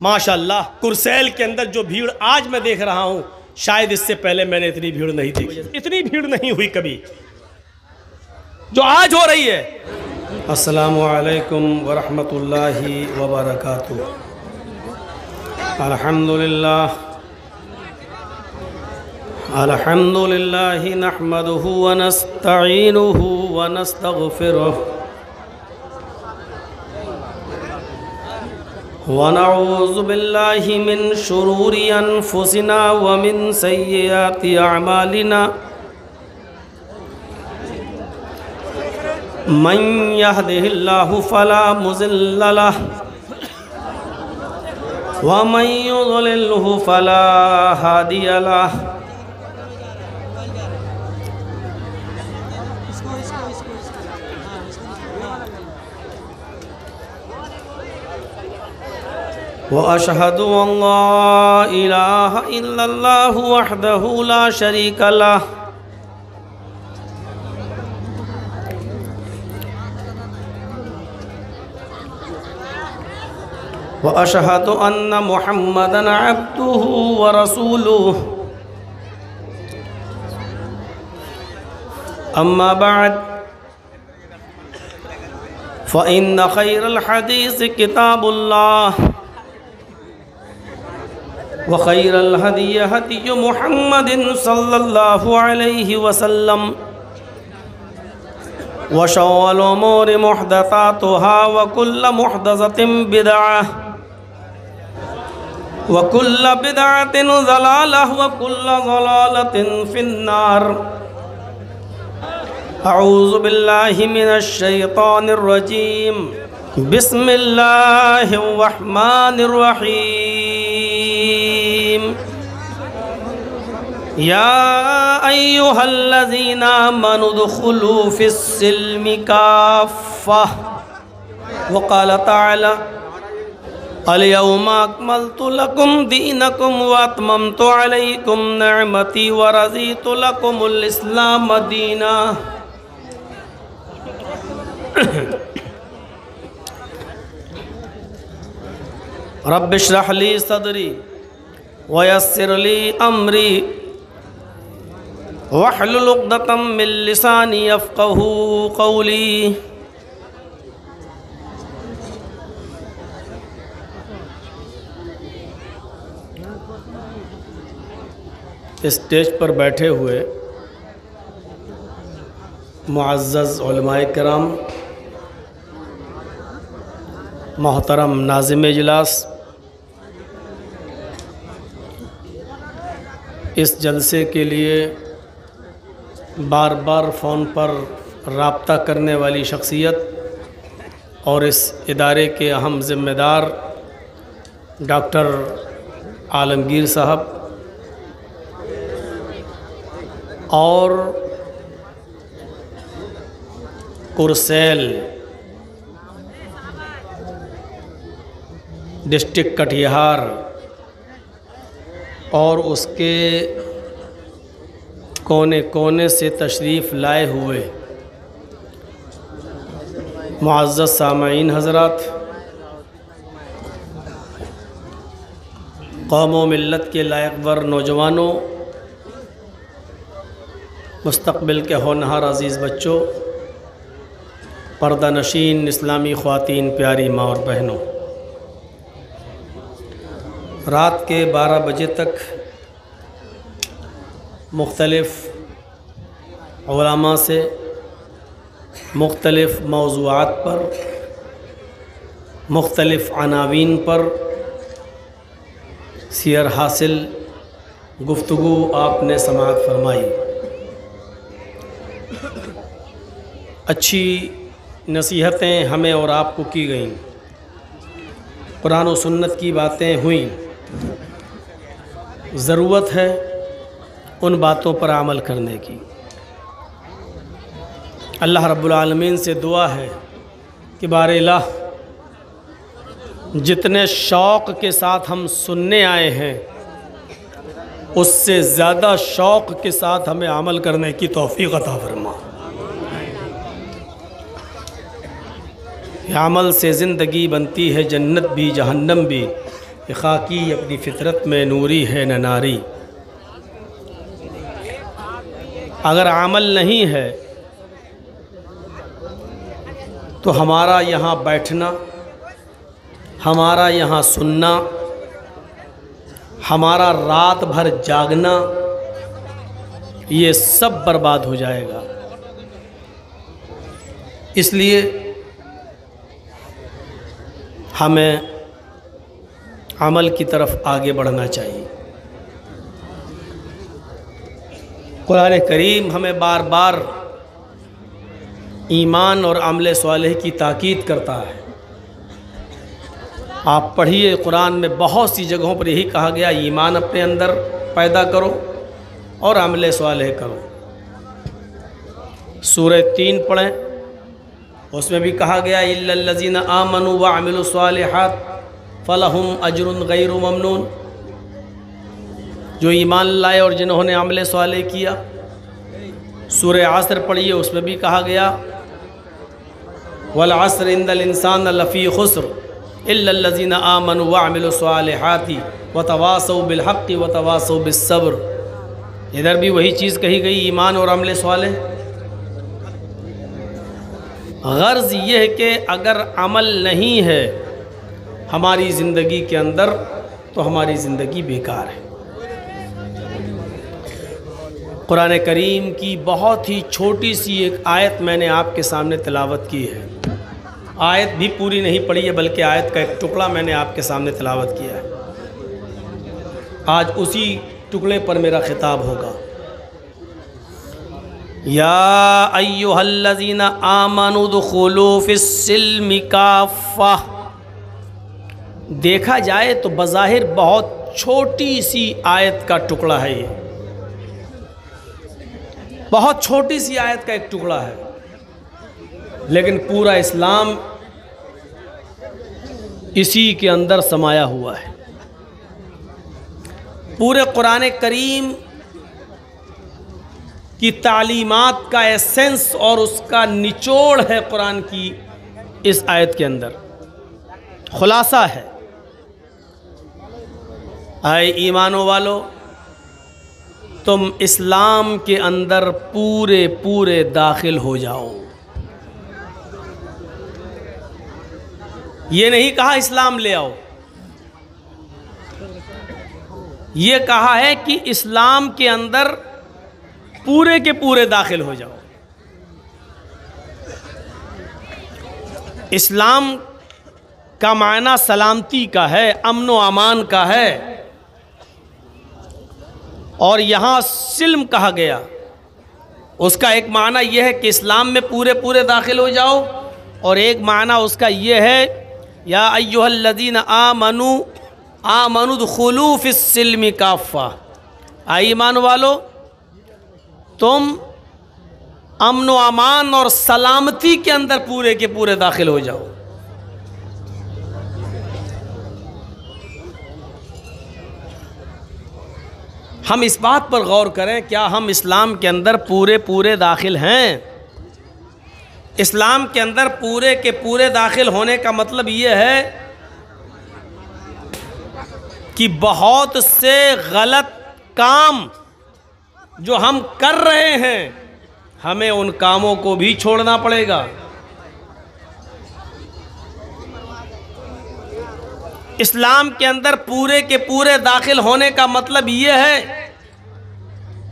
माशाअल्लाह कुरसैल के अंदर जो भीड़ आज मैं देख रहा हूँ, शायद इससे पहले मैंने इतनी भीड़ नहीं देखी। इतनी भीड़ नहीं हुई कभी जो आज हो रही है। अस्सलामु अलैकुम वरहमतुल्लाहि वबरकातुहू। अल्हम्दुलिल्लाह अल्हम्दुलिल्लाहि नहमदुहु व नस्तईनुहु व नस्तगफिरुहु व नऊज़ु बिल्लाहि मिन शुरूरि अनफुसिना व मिन सय्यिआति अअमालिना। मन यहदिहिल्लाहु फला मुज़िल्ल लहु व मन युज़लिल्हु फला हादिय लहु। व अशहदु अल्ला इलाहा इल्लल्लाहु वहदहु ला शरीका लहु व अशहदु अन्ना मुहम्मदन अब्दुहु व रसूलुहु। अम्मा बाद फ़इन्न खैरल हदीस किताबुल्लाह व खैरल हदी हदी मुहम्मदिन सल्लल्लाहु अलैहि वसल्लम व शर्रुल उमूरि मुहदसातुहा व कुल्लु मुहदसतिन बिदअह व कुल्लु बिदअतिन ज़लालह व कुल्लु ज़लालतिन फिन्नार। अऊज़ु बिल्लाहि मिनश शैतानिर रजीम। बिस्मिल्लाहिर रहमानिर रहीम। या अय्युहल्लज़ीना आमनु उदखुलू फिस्सिल्मि काफ़्फ़ह। व क़ाल तआला अल-यौमा अकमलतु लकुम दीनकुम व अतममतु अलैकुम निअमती व रज़ीतु लकुमुल इस्लाम दीना। रब्बि इश्रह ली सदरी व यस्सिर ली अमरी वहलुल उक़दतम मिन लिसानी यफ़क़हू क़ौली। स्टेज पर बैठे हुए मुअज़्ज़ज़ उलमाए किराम, मोहतरम नाज़िम इजलास, इस जलसे के लिए बार बार फ़ोन पर राब्ता करने वाली शख्सियत और इस इदारे के अहम ज़िम्मेदार डॉक्टर आलमगीर साहब और कुरसैल डिस्ट्रिक्ट कटिहार और उसके कोने कोने से तशरीफ़ लाए हुए मुअज़्ज़ज़ सामईन हज़रात, कौम व मिल्लत के लायकवर नौजवानों, मुस्तक़बिल के होनहार अज़ीज़ बच्चों, पर्दा नशीन इस्लामी ख़वातीन, प्यारी माँ और बहनों, रात के 12 बजे तक मुख्तलिफ़ उलमा से मुख्तलिफ़ मौज़ूआत पर, मुख्तलिफ़ अनावीन पर सियर हासिल गुफ्तगू आपने समाअत फरमाई। अच्छी नसीहतें हमें और आपको की गईं, कुरान और सुन्नत की बातें हुईं। ज़रूरत है उन बातों पर अमल करने की। अल्लाह रब्बुल आलमीन से दुआ है कि बारे इलाह, जितने शौक़ के साथ हम सुनने आए हैं उससे ज़्यादा शौक़ के साथ हमें अमल करने की तौफ़ीक़ अता फरमा। अमल से ज़िंदगी बनती है जन्नत भी जहन्नम भी, कि खाकी अपनी फितरत में नूरी है न नारी। अगर अमल नहीं है तो हमारा यहाँ बैठना, हमारा यहाँ सुनना, हमारा रात भर जागना, ये सब बर्बाद हो जाएगा। इसलिए हमें अमल की तरफ आगे बढ़ना चाहिए। कुरान करीम हमें बार बार ईमान और अमल सालेह की ताकीद करता है। आप पढ़िए, कुरान में बहुत सी जगहों पर यही कहा गया, ईमान अपने अंदर पैदा करो और अमल सालेह करो। सूरह 3 पढ़ें, उसमें भी कहा गया इल्लल्लज़ीना आमनू व अमिलुस सालिहात फलहुम अजरुन गैरु ममनून। जो ईमान लाए और जिन्होंने अमल सालेह किया। सूरह असर पढ़िए, उसमें भी कहा गया वल अस्र इन्नल इंसान लफ़ी खुस्र इल्लल्लज़ीना आमनू व अमिलुस सालिहाति व तवासौ बिल हक़्क़ि व तवासौ बिस सब्र। इधर भी वही चीज़ कही गई, ईमान और अमल सालेह। गर्ज़ ये है कि अगर अमल नहीं है हमारी ज़िंदगी के अंदर तो हमारी ज़िंदगी बेकार है। कुरान करीम की बहुत ही छोटी सी एक आयत मैंने आपके सामने तिलावत की है। आयत भी पूरी नहीं पढ़ी है, बल्कि आयत का एक टुकड़ा मैंने आपके सामने तिलावत किया है। आज उसी टुकड़े पर मेरा खिताब होगा। या अय्युहल्लज़ीना आमनू दुखुलू फिस्सिल्मि काफ़ा। देखा जाए तो बज़ाहिर बहुत छोटी सी आयत का टुकड़ा है, ये बहुत छोटी सी आयत का एक टुकड़ा है, लेकिन पूरा इस्लाम इसी के अंदर समाया हुआ है। पूरे कुरान करीम की तालीमात का एसेंस और उसका निचोड़ है कुरान की इस आयत के अंदर, खुलासा है। आए ईमानों वालों, तुम इस्लाम के अंदर पूरे पूरे दाखिल हो जाओ। ये नहीं कहा इस्लाम ले आओ, ये कहा है कि इस्लाम के अंदर पूरे के पूरे दाखिल हो जाओ। इस्लाम का मायना सलामती का है, अमन व अमान का है, और यहाँ सिल्म कहा गया। उसका एक माना यह है कि इस्लाम में पूरे पूरे दाखिल हो जाओ, और एक माना उसका यह है या अय्युहल्लज़ीना आमनू दुखुलू फिस्सिल्मि काफ़ा। ईमान वालो, तुम अमन व अमान और सलामती के अंदर पूरे के पूरे दाखिल हो जाओ। हम इस बात पर गौर करें, क्या हम इस्लाम के अंदर पूरे पूरे दाखिल हैं? इस्लाम के अंदर पूरे के पूरे दाखिल होने का मतलब ये है कि बहुत से गलत काम जो हम कर रहे हैं, हमें उन कामों को भी छोड़ना पड़ेगा। इस्लाम के अंदर पूरे के पूरे दाखिल होने का मतलब ये है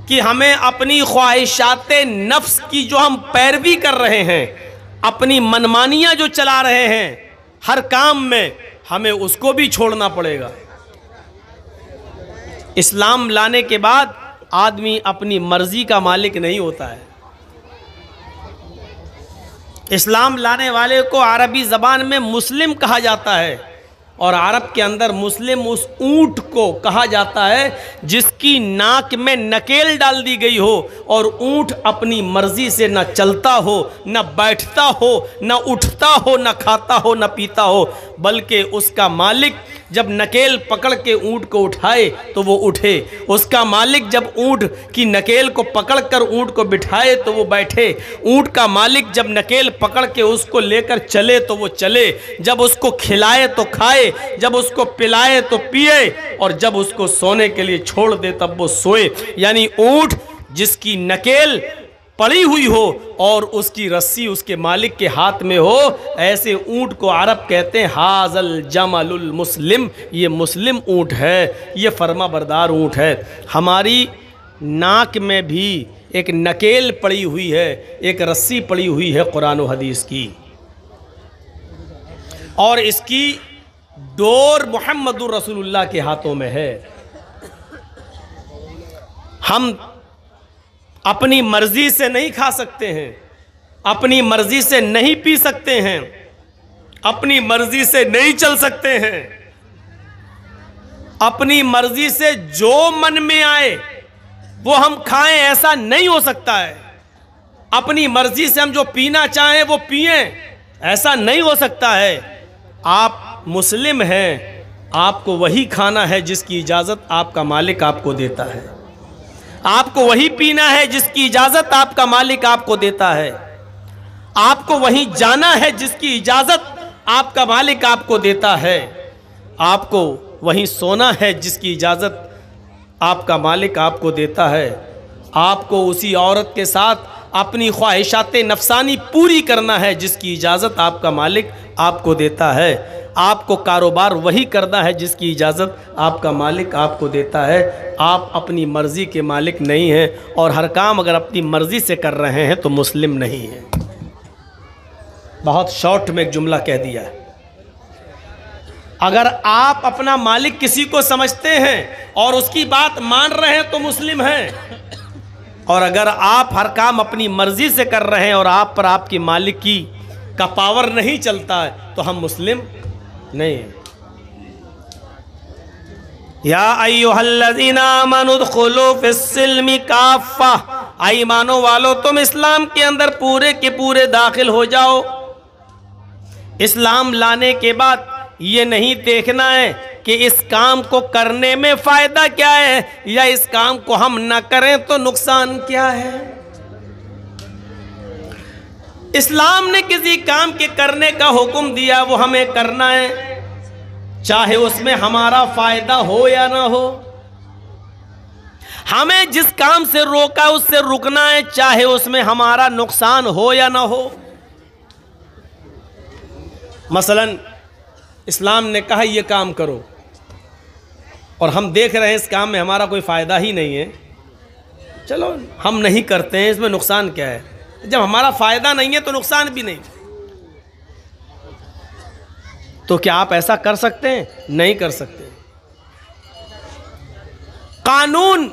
कि हमें अपनी ख्वाहिशाते नफ्स की जो हम पैरवी कर रहे हैं, अपनी मनमानियां जो चला रहे हैं हर काम में, हमें उसको भी छोड़ना पड़ेगा। इस्लाम लाने के बाद आदमी अपनी मर्जी का मालिक नहीं होता है। इस्लाम लाने वाले को अरबी ज़बान में मुस्लिम कहा जाता है, और अरब के अंदर मुस्लिम उस ऊँट को कहा जाता है जिसकी नाक में नकेल डाल दी गई हो और ऊँट अपनी मर्जी से न चलता हो, न बैठता हो, न उठता हो, न खाता हो, न पीता हो, बल्कि उसका मालिक जब नकेल पकड़ के ऊँट को उठाए तो वो उठे, उसका मालिक जब ऊँट की नकेल को पकड़ कर ऊँट को बिठाए तो वो बैठे, ऊँट का मालिक जब नकेल पकड़ के उसको लेकर चले तो वो चले, जब उसको खिलाए तो खाए, जब उसको पिलाए तो पिए, और जब उसको सोने के लिए छोड़ दे तब वो सोए। यानी ऊँट जिसकी नकेल पड़ी हुई हो और उसकी रस्सी उसके मालिक के हाथ में हो, ऐसे ऊँट को अरब कहते हैं हाजल जमलुल मुस्लिम, ये मुस्लिम ऊँट है, ये फर्मा बरदार ऊँट है। हमारी नाक में भी एक नकेल पड़ी हुई है, एक रस्सी पड़ी हुई है कुरान और हदीस की, और इसकी डोर मुहम्मदुर रसूलुल्लाह के हाथों में है। हम अपनी मर्जी से नहीं खा सकते हैं, अपनी मर्जी से नहीं पी सकते हैं, अपनी मर्जी से नहीं चल सकते हैं, अपनी मर्जी से जो मन में आए वो हम खाएं, ऐसा नहीं हो सकता है। अपनी मर्जी से हम जो पीना चाहें वो पिएं, ऐसा नहीं हो सकता है। आप मुस्लिम हैं, आपको वही खाना है जिसकी इजाज़त आपका मालिक आपको देता है, आपको वही पीना है जिसकी इजाज़त आपका मालिक आपको देता है, आपको वहीं जाना है जिसकी इजाज़त आपका मालिक आपको देता है, आपको वहीं सोना है जिसकी इजाज़त आपका मालिक आपको देता है, आपको उसी औरत के साथ अपनी ख्वाहिशात नफसानी पूरी करना है जिसकी इजाज़त आपका मालिक आपको देता है, आपको कारोबार वही करना है जिसकी इजाज़त आपका मालिक आपको देता है। आप अपनी मर्ज़ी के मालिक नहीं हैं, और हर काम अगर अपनी मर्ज़ी से कर रहे हैं तो मुस्लिम नहीं हैं। बहुत शॉर्ट में एक जुमला कह दिया है। अगर आप अपना मालिक किसी को समझते हैं और उसकी बात मान रहे हैं तो मुस्लिम हैं, और अगर आप हर काम अपनी मर्ज़ी से कर रहे हैं और आप पर आपके मालिक का पावर नहीं चलता है तो हम मुस्लिम नहीं है। या अय्युहल्लज़ीना आमनू उदखुलू फिस्सिल्मि काफ़ा, ईमानो वालो तुम इस्लाम के अंदर पूरे के पूरे दाखिल हो जाओ। इस्लाम लाने के बाद ये नहीं देखना है कि इस काम को करने में फ़ायदा क्या है या इस काम को हम ना करें तो नुकसान क्या है। इस्लाम ने किसी काम के करने का हुक्म दिया वो हमें करना है, चाहे उसमें हमारा फ़ायदा हो या ना हो। हमें जिस काम से रोका उससे रुकना है, चाहे उसमें हमारा नुकसान हो या ना हो। मसलन इस्लाम ने कहा ये काम करो और हम देख रहे हैं इस काम में हमारा कोई फ़ायदा ही नहीं है, चलो हम नहीं करते हैं, इसमें नुकसान क्या है। जब हमारा फ़ायदा नहीं है तो नुकसान भी नहीं, तो क्या आप ऐसा कर सकते हैं? नहीं कर सकते। कानून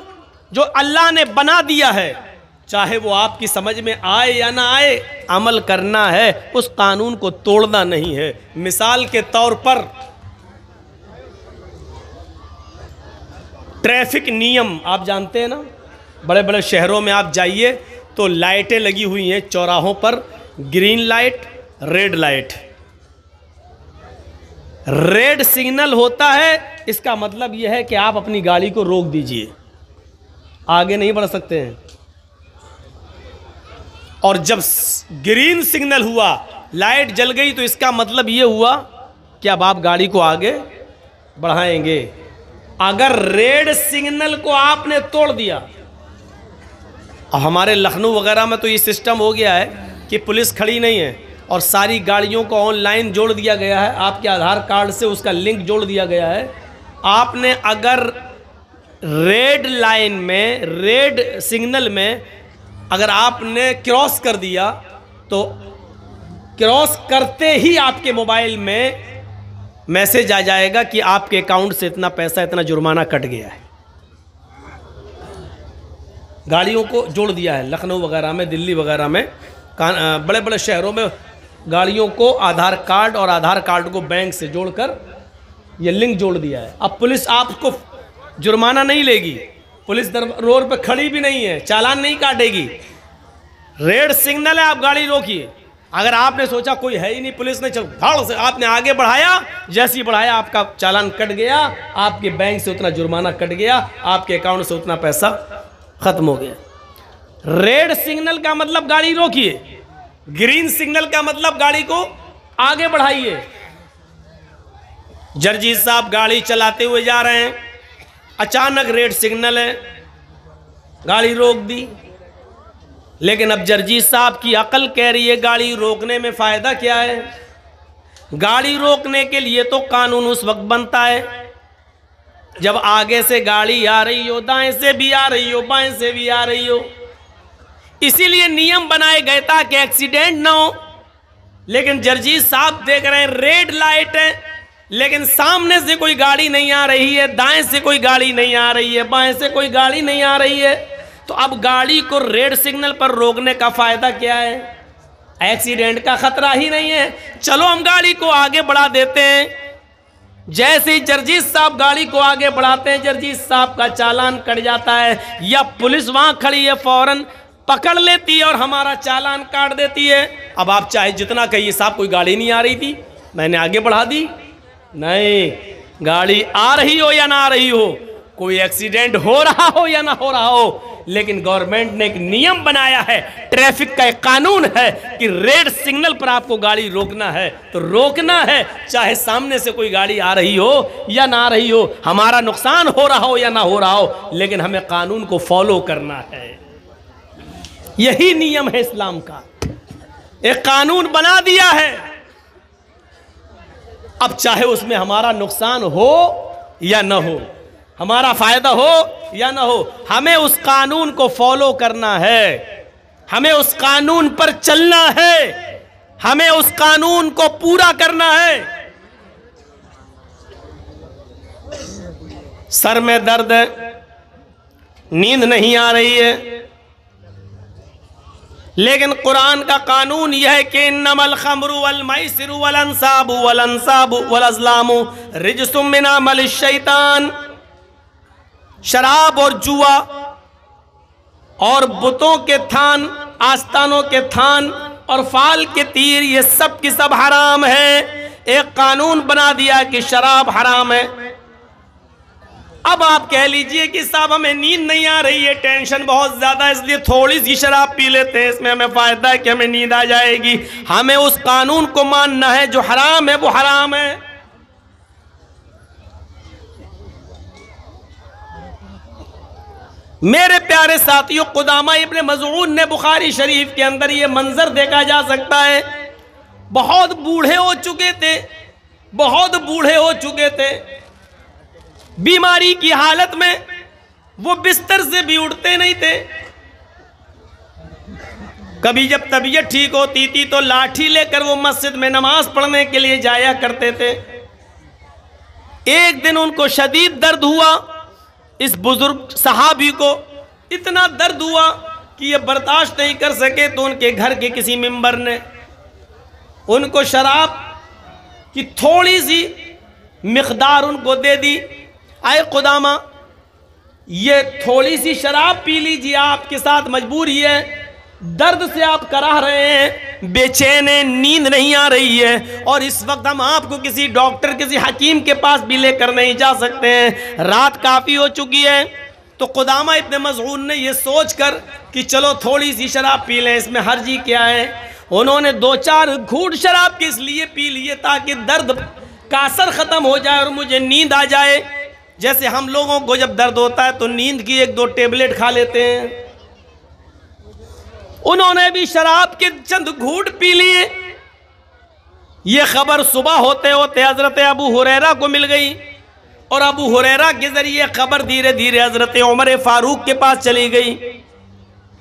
जो अल्लाह ने बना दिया है, चाहे वो आपकी समझ में आए या ना आए, अमल करना है, उस कानून को तोड़ना नहीं है। मिसाल के तौर पर ट्रैफिक नियम आप जानते हैं ना, बड़े बड़े शहरों में आप जाइए तो लाइटें लगी हुई हैं चौराहों पर, green light, red light. Red signal होता है, इसका मतलब यह है कि आप अपनी गाड़ी को रोक दीजिए, आगे नहीं बढ़ सकते हैं। और जब ग्रीन सिग्नल हुआ, लाइट जल गई, तो इसका मतलब ये हुआ कि अब आप गाड़ी को आगे बढ़ाएंगे। अगर रेड सिग्नल को आपने तोड़ दिया, और हमारे लखनऊ वगैरह में तो ये सिस्टम हो गया है कि पुलिस खड़ी नहीं है और सारी गाड़ियों को ऑनलाइन जोड़ दिया गया है, आपके आधार कार्ड से उसका लिंक जोड़ दिया गया है। आपने अगर रेड लाइन में, रेड सिग्नल में अगर आपने क्रॉस कर दिया तो क्रॉस करते ही आपके मोबाइल में मैसेज आ जाएगा कि आपके अकाउंट से इतना पैसा, इतना जुर्माना कट गया है। गाड़ियों को जोड़ दिया है लखनऊ वगैरह में, दिल्ली वगैरह में, बड़े बड़े शहरों में गाड़ियों को आधार कार्ड और आधार कार्ड को बैंक से जोड़कर ये लिंक जोड़ दिया है। अब पुलिस आपको जुर्माना नहीं लेगी, पुलिस रोड पे खड़ी भी नहीं है, चालान नहीं काटेगी। रेड सिग्नल है, आप गाड़ी रोकिए, अगर आपने सोचा कोई है ही नहीं, पुलिस ने चल धड़ से आपने आगे बढ़ाया, जैसे ही बढ़ाया आपका चालान कट गया, आपके बैंक से उतना जुर्माना कट गया, आपके अकाउंट से उतना पैसा खत्म हो गया। रेड सिग्नल का मतलब गाड़ी रोकिए, ग्रीन सिग्नल का मतलब गाड़ी को आगे बढ़ाइए। जर्जीत साहब गाड़ी चलाते हुए जा रहे हैं, अचानक रेड सिग्नल है, गाड़ी रोक दी। लेकिन अब जर्जीत साहब की अकल कह रही है गाड़ी रोकने में फायदा क्या है। गाड़ी रोकने के लिए तो कानून उस वक्त बनता है जब आगे से गाड़ी आ रही हो, दाएं से भी आ रही हो, बाएं से भी आ रही हो। इसीलिए नियम बनाए गए ताकि एक्सीडेंट ना हो। लेकिन जर्जीत साहब देख रहे हैं रेड लाइट है, लेकिन सामने से कोई गाड़ी नहीं आ रही है, दाएं से कोई गाड़ी नहीं आ रही है, बाएं से कोई गाड़ी नहीं आ रही है। तो अब गाड़ी को रेड सिग्नल पर रोकने का फायदा क्या है? एक्सीडेंट का खतरा ही नहीं है, चलो हम गाड़ी को आगे बढ़ा देते हैं। जैसे ही जर्जीत साहब गाड़ी को आगे बढ़ाते हैं, जर्जीत साहब का चालान कट जाता है, या पुलिस वहां खड़ी है फौरन पकड़ लेती है और हमारा चालान काट देती है। अब आप चाहे जितना कहिए साहब कोई गाड़ी नहीं आ रही थी, मैंने आगे बढ़ा दी। नहीं, गाड़ी आ रही हो या ना आ रही हो, कोई एक्सीडेंट हो रहा हो या ना हो रहा हो, लेकिन गवर्नमेंट ने एक नियम बनाया है, ट्रैफिक का एक कानून है कि रेड सिग्नल पर आपको गाड़ी रोकना है तो रोकना है, चाहे सामने से कोई गाड़ी आ रही हो या ना आ रही हो, हमारा नुकसान हो रहा हो या ना हो रहा हो, लेकिन हमें कानून को फॉलो करना है। यही नियम है इस्लाम का, एक कानून बना दिया है। अब चाहे उसमें हमारा नुकसान हो या ना हो, हमारा फायदा हो या ना हो, हमें उस कानून को फॉलो करना है, हमें उस कानून पर चलना है, हमें उस कानून को पूरा करना है। सर में दर्द है, नींद नहीं आ रही है, लेकिन कुरान का कानून यह है कि इन्नमल खमरु वल मैसिरु वल अंसाबु वल अज़लामु रिज्सुम मिन अमलिश शैतान। शराब और जुआ और बुतों के थान, आस्थानों के थान और फाल के तीर, ये सब की सब हराम है। एक कानून बना दिया कि शराब हराम है। अब आप कह लीजिए कि साहब हमें नींद नहीं आ रही है, टेंशन बहुत ज्यादा है, इसलिए थोड़ी सी शराब पी लेते हैं, इसमें हमें फायदा है कि हमें नींद आ जाएगी। हमें उस कानून को मानना है, जो हराम है वो हराम है। मेरे प्यारे साथियों, कुदामा इब्ने मज़ऊन ने बुखारी शरीफ के अंदर ये मंजर देखा जा सकता है। बहुत बूढ़े हो चुके थे, बहुत बूढ़े हो चुके थे, बीमारी की हालत में वो बिस्तर से भी उठते नहीं थे। कभी जब तबीयत ठीक होती थी तो लाठी लेकर वो मस्जिद में नमाज पढ़ने के लिए जाया करते थे। एक दिन उनको शदीद दर्द हुआ, इस बुजुर्ग सहाबी को इतना दर्द हुआ कि ये बर्दाश्त नहीं कर सके, तो उनके घर के किसी मेंबर ने उनको शराब की थोड़ी सी मिकदार उनको दे दी। आए कुदामा, ये थोड़ी सी शराब पी लीजिए, आपके साथ मजबूरी है, दर्द से आप कराह रहे हैं, बेचैन हैं, नींद नहीं आ रही है, और इस वक्त हम आपको किसी डॉक्टर, किसी हकीम के पास भी लेकर नहीं जा सकते हैं, रात काफ़ी हो चुकी है। तो कुदामा इब्ने मज़ऊन ने यह सोचकर कि चलो थोड़ी सी शराब पी लें, इसमें हर्जी क्या है, उन्होंने 2-4 घूंट शराब किस लिए पी लिए ताकि दर्द का असर ख़त्म हो जाए और मुझे नींद आ जाए। जैसे हम लोगों को जब दर्द होता है तो नींद की 1-2 टेबलेट खा लेते हैं, उन्होंने भी शराब के चंद घूंट पी लिए। यह खबर सुबह होते होते हजरत अबू हुरैरा को मिल गई, और अबू हुरैरा के जरिए खबर धीरे धीरे हजरत उमर फारूक के पास चली गई।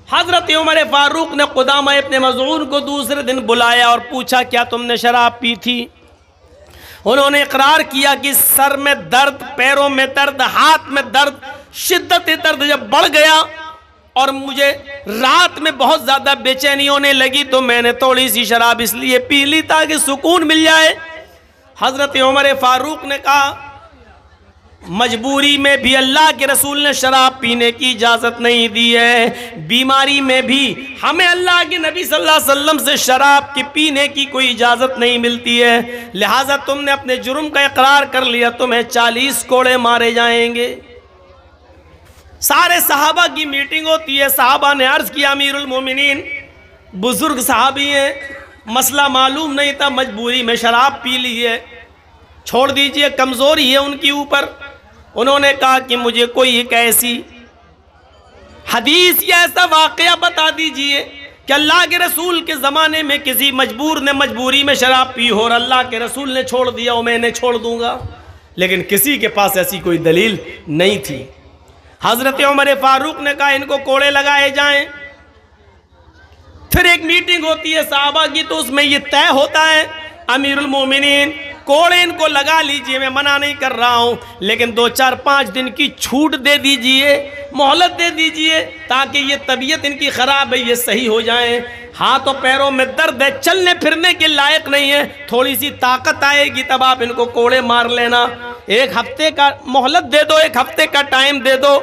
हजरत उमर फारूक ने कुदामा इब्ने मज़ऊन को दूसरे दिन बुलाया और पूछा, क्या तुमने शराब पी थी? उन्होंने इकरार किया कि सर में दर्द, पैरों में दर्द, हाथ में दर्द, शिद्दत दर्द जब बढ़ गया और मुझे रात में बहुत ज़्यादा बेचैनी होने लगी तो मैंने थोड़ी सी शराब इसलिए पी ली ताकि सुकून मिल जाए। हज़रत उमर फारूक ने कहा, मजबूरी में भी अल्लाह के रसूल ने शराब पीने की इजाज़त नहीं दी है। बीमारी में भी हमें अल्लाह के नबी सल्लल्लाहु अलैहि वसल्लम से शराब की पीने की कोई इजाज़त नहीं मिलती है। लिहाजा तुमने अपने जुर्म का इकरार कर लिया, तुम्हें 40 कोड़े मारे जाएंगे। सारे सहाबा की मीटिंग होती है। सहाबा ने अर्ज़ किया, अमीरुल मोमिनीन, बुजुर्ग सहाबी हैं, मसला मालूम नहीं था, मजबूरी में शराब पी ली है, छोड़ दीजिए, कमज़ोरी है उनकी ऊपर। उन्होंने कहा कि मुझे कोई एक ऐसी हदीस या ऐसा वाक़या बता दीजिए कि अल्लाह के रसूल के ज़माने में किसी मजबूर ने मजबूरी में शराब पी हो और अल्लाह के रसूल ने छोड़ दिया और मैंने छोड़ दूंगा। लेकिन किसी के पास ऐसी कोई दलील नहीं थी। हज़रत उमर फारूक ने कहा इनको कोड़े लगाए जाएं। फिर एक मीटिंग होती है सहाबा की, तो उसमें यह तय होता है, अमीरुल मोमिनीन कोड़े इनको लगा लीजिए, मैं मना नहीं कर रहा हूं, लेकिन 2-4-5 दिन की छूट दे दीजिए, मोहलत दे दीजिए, ताकि ये तबीयत इनकी ख़राब है ये सही हो जाए। हाथ और पैरों में दर्द है, चलने फिरने के लायक नहीं है, थोड़ी सी ताकत आएगी तब आप इनको कोड़े मार लेना। 1 हफ्ते का मोहलत दे दो, 1 हफ्ते का टाइम दे दो।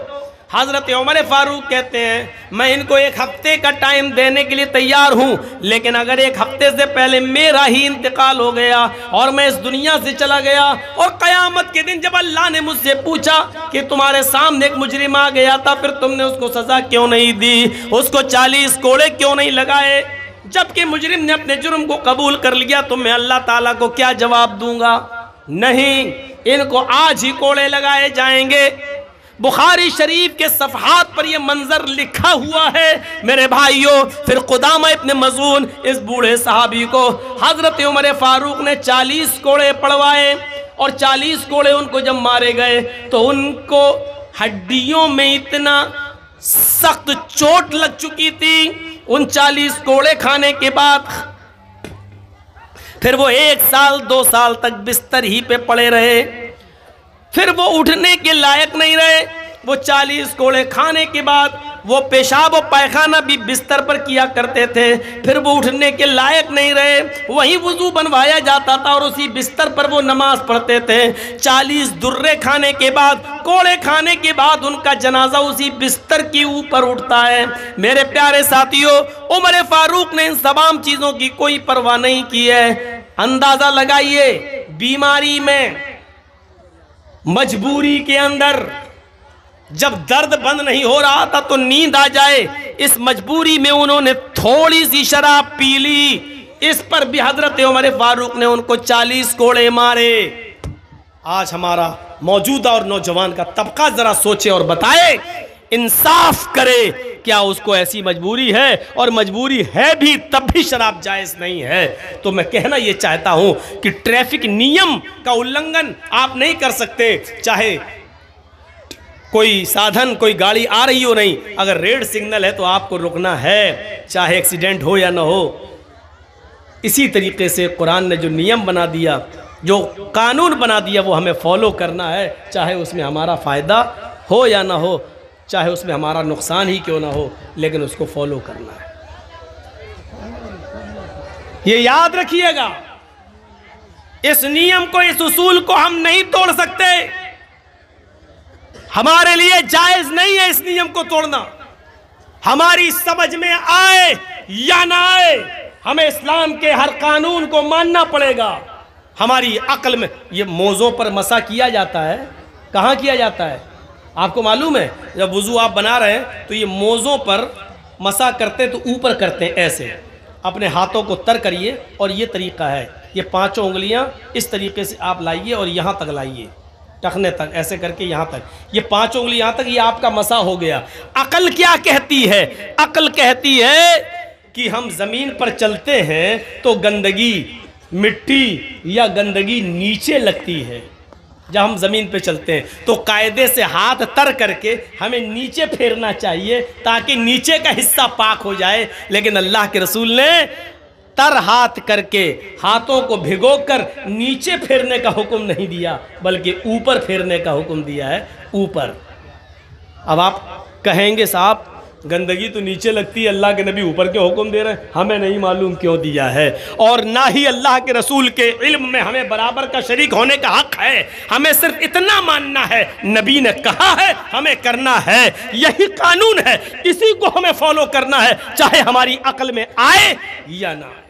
हज़रत उमर फारूक कहते हैं मैं इनको 1 हफ्ते का टाइम देने के लिए तैयार हूँ, लेकिन अगर 1 हफ्ते से पहले मेरा ही इंतकाल हो गया और मैं इस दुनिया से चला गया और क़यामत के दिन जब अल्लाह ने मुझसे पूछा कि तुम्हारे सामने एक मुजरिम आ गया था, फिर तुमने उसको सज़ा क्यों नहीं दी, उसको 40 कोड़े क्यों नहीं लगाए, जबकि मुजरिम ने अपने जुर्म को कबूल कर लिया, तो मैं अल्लाह ताला को क्या जवाब दूंगा? नहीं, इनको आज ही कोड़े लगाए जाएंगे। बुखारी शरीफ के सफ़हात पर यह मंजर लिखा हुआ है मेरे भाइयों। फिर कुदामा इब्न मज़ून इस बूढ़े सहाबी को हज़रत उमर फारूक ने 40 कोड़े पड़वाए और 40 कोड़े उनको जब मारे गए तो उनको हड्डियों में इतना सख्त चोट लग चुकी थी उन 40 कोड़े खाने के बाद। फिर वो 1 साल 2 साल तक बिस्तर ही पे पड़े रहे, फिर वो उठने के लायक नहीं रहे। वो 40 कोड़े खाने के बाद वो पेशाब और पायखाना भी बिस्तर पर किया करते थे, फिर वो उठने के लायक नहीं रहे, वहीं वुज़ू बनवाया जाता था और उसी बिस्तर पर वो नमाज पढ़ते थे। 40 दुर्रे खाने के बाद, कोड़े खाने के बाद उनका जनाजा उसी बिस्तर के ऊपर उठता है। मेरे प्यारे साथियों, उमर फारूक ने इन तमाम चीज़ों की कोई परवाह नहीं की है। अंदाज़ा लगाइए, बीमारी में, मजबूरी के अंदर जब दर्द बंद नहीं हो रहा था तो नींद आ जाए, इस मजबूरी में उन्होंने थोड़ी सी शराब पी ली, इस पर भी हजरत उमर फारूक ने उनको 40 कोड़े मारे। आज हमारा मौजूदा और नौजवान का तबका जरा सोचे और बताए, इंसाफ करे, क्या उसको ऐसी मजबूरी है? और मजबूरी है भी तब भी शराब जायज़ नहीं है। तो मैं कहना ये चाहता हूं कि ट्रैफिक नियम का उल्लंघन आप नहीं कर सकते, चाहे कोई साधन, कोई गाड़ी आ रही हो नहीं, अगर रेड सिग्नल है तो आपको रुकना है, चाहे एक्सीडेंट हो या ना हो। इसी तरीके से कुरान ने जो नियम बना दिया, जो कानून बना दिया, वो हमें फॉलो करना है, चाहे उसमें हमारा फ़ायदा हो या ना हो, चाहे उसमें हमारा नुकसान ही क्यों ना हो, लेकिन उसको फॉलो करना है। ये याद रखिएगा, इस नियम को, इस उसूल को हम नहीं तोड़ सकते। हमारे लिए जायज नहीं है इस नियम को तोड़ना। हमारी समझ में आए या ना आए, हमें इस्लाम के हर कानून को मानना पड़ेगा। हमारी अक्ल में ये मोज़ों पर मसा किया जाता है, कहाँ किया जाता है आपको मालूम है? जब वुज़ू आप बना रहे हैं तो ये मोज़ों पर मसा करते तो ऊपर करते हैं, ऐसे अपने हाथों को तर करिए और ये तरीका है, ये 5 उंगलियां इस तरीके से आप लाइए और यहाँ तक लाइए, टखने तक, ऐसे करके यहाँ तक, ये 5 उंगली यहाँ तक, ये आपका मसा हो गया। अकल क्या कहती है? अकल कहती है कि हम ज़मीन पर चलते हैं तो गंदगी, मिट्टी या गंदगी नीचे लगती है। जब हम ज़मीन पे चलते हैं तो कायदे से हाथ तर करके हमें नीचे फेरना चाहिए ताकि नीचे का हिस्सा पाक हो जाए। लेकिन अल्लाह के रसूल ने तर हाथ करके, हाथों को भिगोकर नीचे फेरने का हुक्म नहीं दिया, बल्कि ऊपर फेरने का हुक्म दिया है, ऊपर। अब आप कहेंगे साहब गंदगी तो नीचे लगती है, अल्लाह के नबी ऊपर के हुक्म दे रहे हैं, हमें नहीं मालूम क्यों दिया है। और ना ही अल्लाह के रसूल के इल्म में हमें बराबर का शरीक होने का हक है। हमें सिर्फ इतना मानना है, नबी ने कहा है, हमें करना है, यही कानून है, इसी को हमें फॉलो करना है, चाहे हमारी अक्ल में आए या ना आए।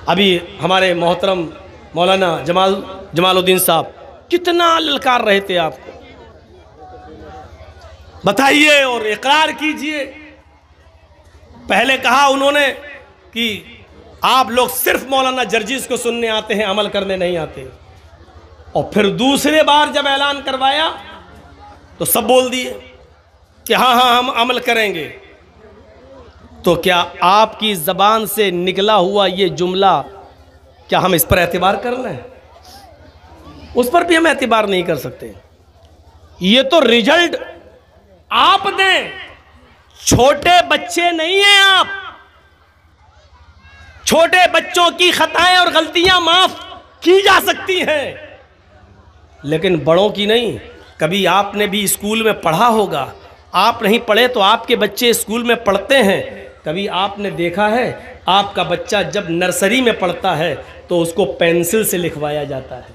अभी हमारे मोहतरम मौलाना जमालुद्दीन साहब कितना ललकार रहे थे आपको, बताइए और इकरार कीजिए। पहले कहा उन्होंने कि आप लोग सिर्फ मौलाना जर्जीस को सुनने आते हैं, अमल करने नहीं आते। और फिर दूसरे बार जब ऐलान करवाया तो सब बोल दिए कि हाँ हाँ हम अमल करेंगे। तो क्या आपकी ज़बान से निकला हुआ ये जुमला, क्या हम इस पर एतबार कर लें? उस पर भी हम एतबार नहीं कर सकते। ये तो रिजल्ट आप दें, छोटे बच्चे नहीं हैं आप। छोटे बच्चों की खताएं और गलतियां माफ की जा सकती हैं, लेकिन बड़ों की नहीं। कभी आपने भी स्कूल में पढ़ा होगा, आप नहीं पढ़े तो आपके बच्चे स्कूल में पढ़ते हैं। कभी आपने देखा है आपका बच्चा जब नर्सरी में पढ़ता है तो उसको पेंसिल से लिखवाया जाता है,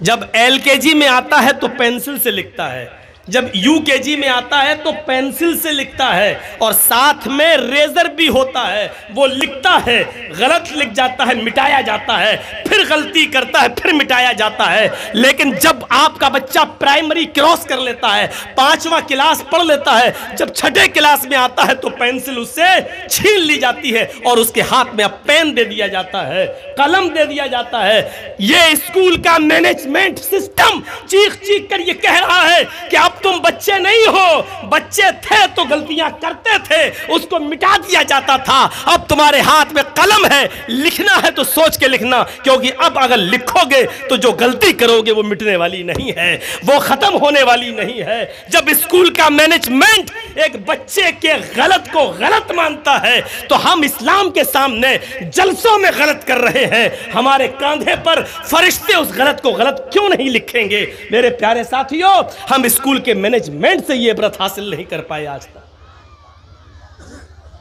जब एलकेजी में आता है तो पेंसिल से लिखता है, जब यूकेजी में आता है तो पेंसिल से लिखता है, और साथ में रेजर भी होता है, वो लिखता है, गलत लिख जाता है, मिटाया जाता है, फिर गलती करता है, फिर मिटाया जाता है। लेकिन जब आपका बच्चा प्राइमरी क्रॉस कर लेता है, 5वां क्लास पढ़ लेता है, जब 6ठे क्लास में आता है तो पेंसिल उससे छीन ली जाती है और उसके हाथ में अब पेन दे दिया जाता है, कलम दे दिया जाता है। ये स्कूल का मैनेजमेंट सिस्टम चीख चीख कर ये कह रहा है कि अब तुम बच्चे नहीं हो, बच्चे थे तो गलतियां करते थे, उसको मिटा दिया जाता था। अब तुम्हारे हाथ में कलम है, लिखना है तो सोच के लिखना, क्योंकि अब अगर लिखोगे तो जो गलती करोगे वो मिटने वाली नहीं है, वो खत्म होने वाली नहीं है। जब स्कूल का मैनेजमेंट एक बच्चे के गलत को गलत मानता है तो हम इस्लाम के सामने जलसों में गलत कर रहे हैं। हमारे कंधे पर फरिश्ते उस गलत को गलत क्यों नहीं लिखेंगे? मेरे प्यारे साथियों, हम स्कूल के मैनेजमेंट से ये इबरत हासिल नहीं कर पाए आज तक।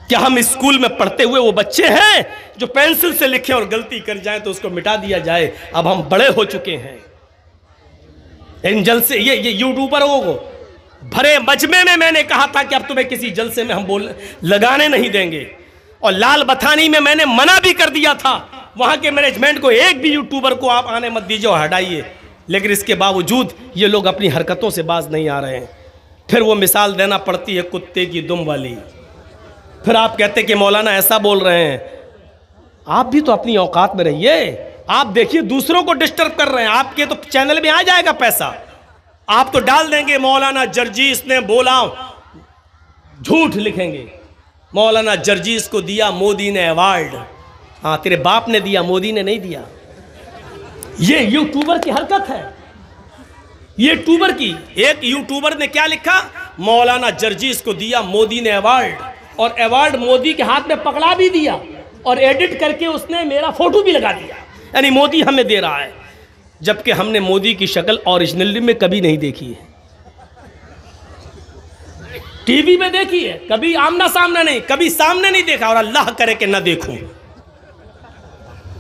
क्या हम स्कूल में पढ़ते हुए वो बच्चे हैं जो पेंसिल से लिखें और गलती कर जाए तो उसको मिटा दिया जाए? अब हम बड़े हो चुके हैं। इन जलसे ये यूट्यूबरों को भरे मजमे में मैंने कहा था कि अब तुम्हें किसी जलसे में हम लगाने नहीं देंगे, और लाल बथानी में मैंने मना भी कर दिया था वहां के मैनेजमेंट को, एक भी यूट्यूबर को आप आने मत दीजिए और हटाइए। लेकिन इसके बावजूद ये लोग अपनी हरकतों से बाज नहीं आ रहे हैं। फिर वो मिसाल देना पड़ती है कुत्ते की दुम वाली। फिर आप कहते कि मौलाना ऐसा बोल रहे हैं। आप भी तो अपनी औकात में रहिए। आप देखिए दूसरों को डिस्टर्ब कर रहे हैं। आपके तो चैनल में आ जाएगा पैसा, आप तो डाल देंगे मौलाना जर्जीस ने बोला, झूठ लिखेंगे मौलाना जर्जीस को दिया मोदी ने अवार्ड। हाँ, तेरे बाप ने दिया, मोदी ने नहीं दिया। ये यूट्यूबर की हरकत है। ये यूट्यूबर की, एक यूट्यूबर ने क्या लिखा, मौलाना जर्जीस को दिया मोदी ने अवार्ड, और अवार्ड मोदी के हाथ में पकड़ा भी दिया, और एडिट करके उसने मेरा फोटो भी लगा दिया, यानी मोदी हमें दे रहा है, जबकि हमने मोदी की शक्ल ओरिजिनली में कभी नहीं देखी है। टीवी में देखी है, कभी आमना सामना नहीं, कभी सामने नहीं देखा, और अल्लाह करे कि ना देखूं।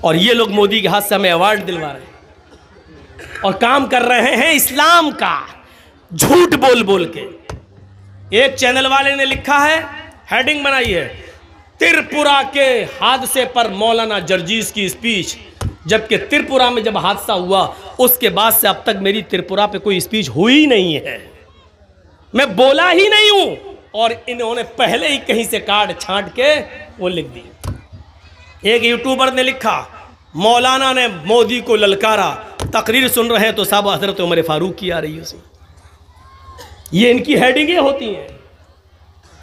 और ये लोग मोदी के हाथ से हमें अवार्ड दिलवा रहे हैं और काम कर रहे हैं इस्लाम का, झूठ बोल बोल के। एक चैनल वाले ने लिखा है, हेडिंग बनाई है, त्रिपुरा के हादसे पर मौलाना जर्जीस की स्पीच। जबकि त्रिपुरा में जब हादसा हुआ उसके बाद से अब तक मेरी त्रिपुरा पे कोई स्पीच हुई नहीं है, मैं बोला ही नहीं हूं, और इन्होंने पहले ही कहीं से काट छांट के वो लिख दी। एक यूट्यूबर ने लिखा, मौलाना ने मोदी को ललकारा, तकरीर सुन रहे हैं तो साहब हजरत उमर फारूक की आ रही है उसमें। ये इनकी हेडिंगें होती हैं,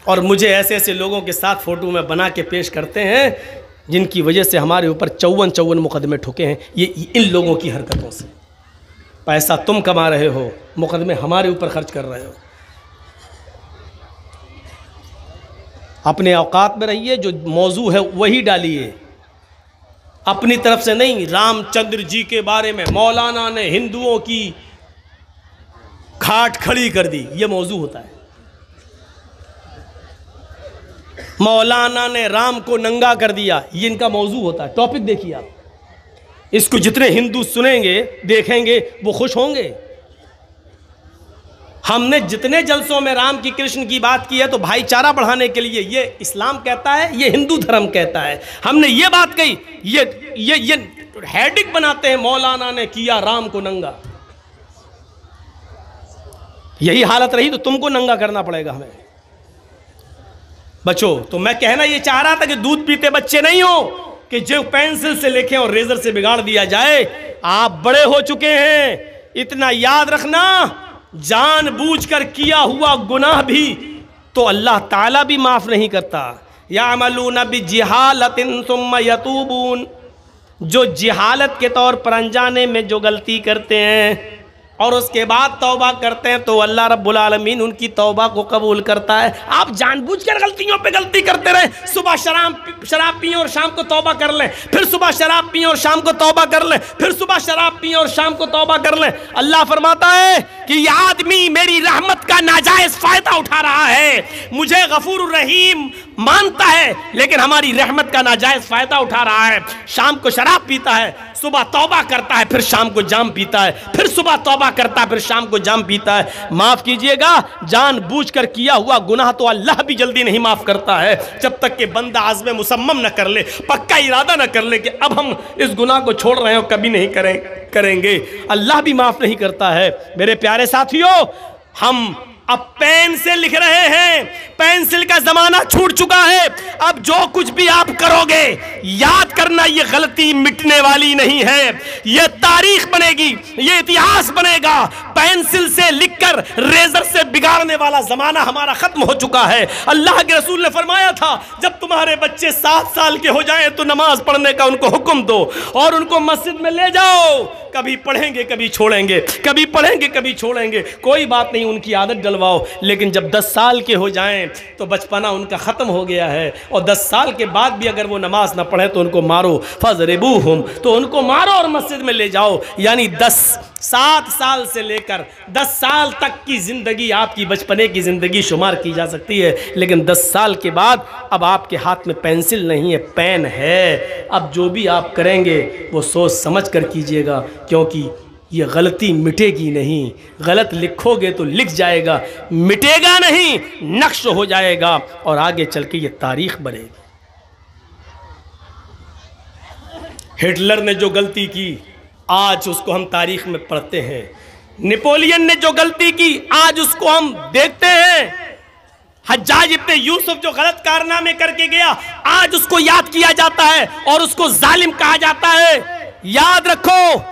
और मुझे ऐसे ऐसे लोगों के साथ फोटो में बना के पेश करते हैं जिनकी वजह से हमारे ऊपर 54 मुकदमे ठुके हैं। ये इन लोगों की हरकतों से। पैसा तुम कमा रहे हो, मुकदमे हमारे ऊपर खर्च कर रहे हो। अपने औकात में रहिए, जो मौजू है वही डालिए, अपनी तरफ से नहीं। रामचंद्र जी के बारे में मौलाना ने हिंदुओं की खाट खड़ी कर दी, ये मौजू होता है। मौलाना ने राम को नंगा कर दिया, ये इनका मौजू होता है। टॉपिक देखिए आप, इसको जितने हिंदू सुनेंगे देखेंगे वो खुश होंगे। हमने जितने जलसों में राम की कृष्ण की बात की है तो भाईचारा बढ़ाने के लिए, ये इस्लाम कहता है, ये हिंदू धर्म कहता है। हमने ये बात कही, ये हेडिंग बनाते हैं, मौलाना ने किया राम को नंगा। यही हालत रही तो तुमको नंगा करना पड़ेगा हमें। बच्चों, तो मैं कहना ये चाह रहा था कि दूध पीते बच्चे नहीं हो कि जो पेंसिल से लिखें और रेजर से बिगाड़ दिया जाए। आप बड़े हो चुके हैं, इतना याद रखना, जानबूझकर किया हुआ गुनाह भी तो अल्लाह ताला भी माफ नहीं करता। यामलून बिजहालतिन सुम्मा यतूबून, जो जिहालत के तौर पर अनजाने में जो गलती करते हैं और उसके बाद तौबा करते हैं तो अल्लाह रब्बुल आलमीन उनकी तौबा को कबूल करता है। आप जानबूझकर गलतियों पे गलती करते रहे, सुबह शराब पिए और शाम को तौबा कर लें, फिर सुबह शराब पिए और शाम को तौबा कर लें, फिर सुबह शराब पिए और शाम को तौबा कर लें। अल्लाह फरमाता है कि ये आदमी मेरी रहमत का नाजायज फायदा उठा रहा है, मुझे गफूर रहीम मानता है लेकिन हमारी रहमत का नाजायज फायदा उठा रहा है। शाम को शराब पीता है, सुबह तौबा करता है, फिर शाम को जाम पीता है, फिर सुबह तौबा करता है, फिर शाम को जाम पीता है। माफ कीजिएगा, जानबूझकर किया हुआ गुनाह तो अल्लाह भी जल्दी नहीं माफ करता है जब तक कि बंदा आज़्म मुसम्मम न कर ले, पक्का इरादा न कर ले कि अब हम इस गुनाह को छोड़ रहे हैं और कभी नहीं करेंगे। अल्लाह भी माफ नहीं करता है। मेरे प्यारे साथियों, हम अब पेन से लिख रहे हैं, पेंसिल का जमाना छूट चुका है। अब जो कुछ भी आप करोगे याद करना, ये गलती मिटने वाली नहीं है, ये तारीख बनेगी, ये इतिहास बनेगा। पेंसिल से लिखकर रेजर से बिगाड़ने वाला जमाना हमारा खत्म हो चुका है। अल्लाह के रसूल ने फरमाया था, जब तुम्हारे बच्चे 7 साल के हो जाएं तो नमाज पढ़ने का उनको हुक्म दो और उनको मस्जिद में ले जाओ। कभी पढ़ेंगे कभी छोड़ेंगे, कभी पढ़ेंगे कभी छोड़ेंगे, कोई बात नहीं, उनकी आदत डलवाओ। लेकिन जब 10 साल के हो जाएं तो बचपना उनका ख़त्म हो गया है और 10 साल के बाद भी अगर वो नमाज ना पढ़े तो उनको मारो, फज़रिबूहुम, तो उनको मारो और मस्जिद में ले जाओ। यानी 7 साल से लेकर 10 साल तक की ज़िंदगी आपकी बचपने की ज़िंदगी शुमार की जा सकती है। लेकिन 10 साल के बाद अब आपके हाथ में पेंसिल नहीं है, पेन है। अब जो भी आप करेंगे वो सोच समझ कर कीजिएगा, क्योंकि ये गलती मिटेगी नहीं। गलत लिखोगे तो लिख जाएगा, मिटेगा नहीं, नक्श हो जाएगा और आगे चल के ये तारीख बनेगी। हिटलर ने जो गलती की आज उसको हम तारीख में पढ़ते हैं। नेपोलियन ने जो गलती की आज उसको हम देखते हैं। हज्जाज इब्ने यूसुफ जो गलत कारनामे करके गया आज उसको याद किया जाता है और उसको जालिम कहा जाता है। याद रखो,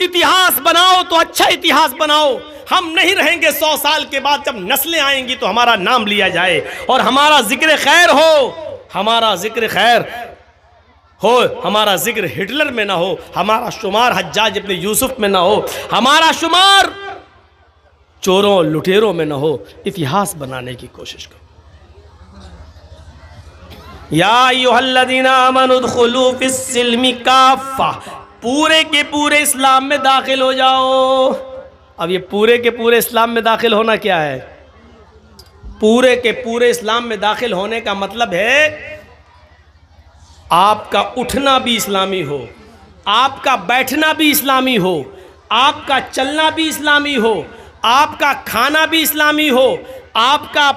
इतिहास बनाओ तो अच्छा इतिहास बनाओ। हम नहीं रहेंगे 100 साल के बाद, जब नस्लें आएंगी तो हमारा नाम लिया जाए और हमारा जिक्र खैर हो, हमारा जिक्र खैर हो, हमारा जिक्र हिटलर में ना हो, हमारा शुमार हज्जाज इब्ने यूसुफ में ना हो, हमारा शुमार चोरों लुटेरों में ना हो। इतिहास बनाने की कोशिश करो। या अय्युहल्लज़ीना आमनू उदखुलू फिस्सिल्मि काफ़ा, पूरे के पूरे इस्लाम में दाखिल हो जाओ। अब ये पूरे के पूरे इस्लाम में दाखिल होना क्या है? पूरे के पूरे इस्लाम में दाखिल होने का मतलब है आपका उठना भी इस्लामी हो, आपका बैठना भी इस्लामी हो, आपका चलना भी इस्लामी हो, आपका खाना भी इस्लामी हो, आपका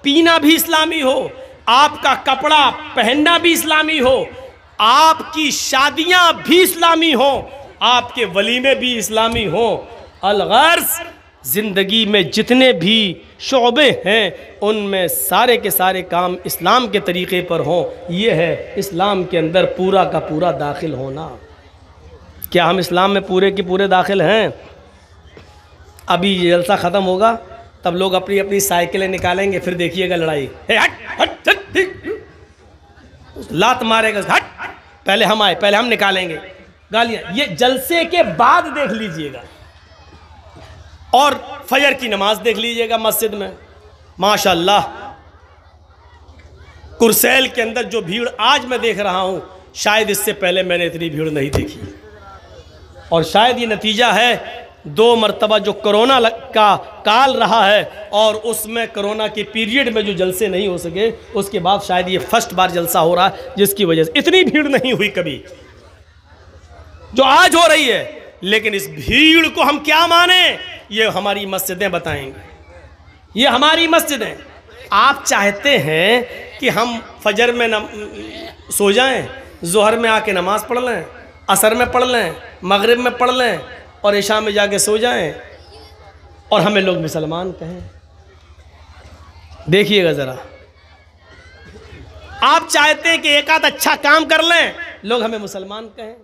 पीना भी इस्लामी हो, आपका कपड़ा पहनना भी इस्लामी हो, आपकी शादियां भी इस्लामी हो, आपके वलीमे भी इस्लामी हो। अलगर्ज़ ज़िंदगी में जितने भी शोबे हैं उनमें सारे के सारे काम इस्लाम के तरीक़े पर हों। ये है इस्लाम के अंदर पूरा का पूरा दाखिल होना। क्या हम इस्लाम में पूरे के पूरे दाखिल हैं? अभी ये जलसा ख़त्म होगा तब लोग अपनी अपनी साइकिलें निकालेंगे, फिर देखिएगा लड़ाई, हट हट हट, लात मारेगा, हट, पहले हम आए, पहले हम निकालेंगे गालियाँ। ये जलसे के बाद देख लीजिएगा। और फजर की नमाज देख लीजिएगा मस्जिद में, माशाअल्लाह कुरसैल के अंदर जो भीड़ आज मैं देख रहा हूँ, शायद इससे पहले मैंने इतनी भीड़ नहीं देखी। और शायद ये नतीजा है 2 मरतबा जो कोरोना का काल रहा है और उसमें कोरोना के पीरियड में जो जलसे नहीं हो सके, उसके बाद शायद ये फर्स्ट बार जलसा हो रहा है, जिसकी वजह से इतनी भीड़ नहीं हुई कभी जो आज हो रही है। लेकिन इस भीड़ को हम क्या माने, ये हमारी मस्जिदें बताएंगे, ये हमारी मस्जिदें। आप चाहते हैं कि हम फजर में सो जाएं, जोहर में आके नमाज पढ़ लें, असर में पढ़ लें, मगरिब में पढ़ लें और इशा में जाके सो जाएं और हमें लोग मुसलमान कहें। देखिएगा ज़रा, आप चाहते हैं कि एक आध अच्छा काम कर लें, लोग हमें मुसलमान कहें।